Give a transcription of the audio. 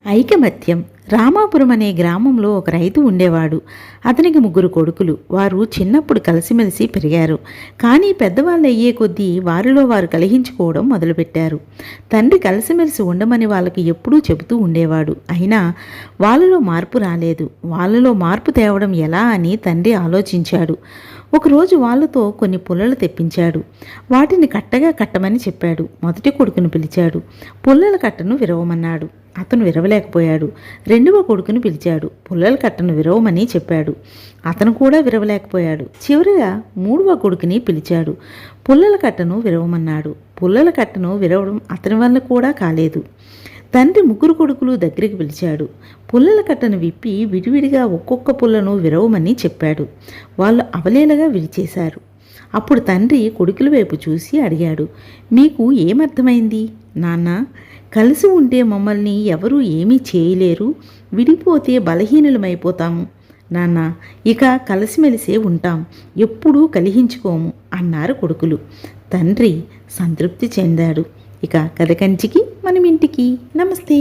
ఐకమత్యం. రామాపురం అనే గ్రామంలో ఒక రైతు ఉండేవాడు. అతనికి 3 కొడుకులు. వారు చిన్నప్పుడు కలిసిమెలిసి పెరిగారు. కానీ పెద్దవాళ్ళు అయ్యే కొద్దీ వారిలో వారు కలహించుకోవడం మొదలుపెట్టారు. తండ్రి కలిసిమెలిసి ఉండమని వాళ్ళకి ఎప్పుడూ చెబుతూ ఉండేవాడు. అయినా వాళ్ళలో మార్పు రాలేదు. వాళ్ళలో మార్పు తేవడం ఎలా అని తండ్రి ఆలోచించాడు. ఒకరోజు వాళ్ళతో కొన్ని పుల్లలు తెప్పించాడు. వాటిని కట్టగా కట్టమని చెప్పాడు. మొదటి కొడుకును పిలిచాడు. పుల్లల కట్టను విరవమన్నాడు. అతను విరవలేకపోయాడు. రెండవ కొడుకుని పిలిచాడు. పుల్లల కట్టను విరవమని చెప్పాడు. అతను కూడా విరవలేకపోయాడు. చివరిగా మూడవ కొడుకుని పిలిచాడు. పుల్లల కట్టను విరవమన్నాడు. పుల్లల కట్టను విరవడం అతని వల్ల కూడా కాలేదు. తండ్రి 3 కొడుకులు దగ్గరికి పిలిచాడు. పుల్లల కట్టను విప్పి విడివిడిగా ఒక్కొక్క పుల్లను విరవమని చెప్పాడు. వాళ్ళు అవలేలగా విరిచేశారు. అప్పుడు తండ్రి కొడుకుల వైపు చూసి అడిగాడు, మీకు ఏమర్థమైంది నాన్న? కలిసి ఉంటే మమ్మల్ని ఎవరూ ఏమీ చేయలేరు, విడిపోతే బలహీనులమైపోతాము. నాన్న, ఇక కలిసిమెలిసే ఉంటాం, ఎప్పుడూ కలిహించుకోము అన్నారు కొడుకులు. తండ్రి సంతృప్తి చెందాడు. ఇక కథ కంచికి మనం ఇంటికి. నమస్తే.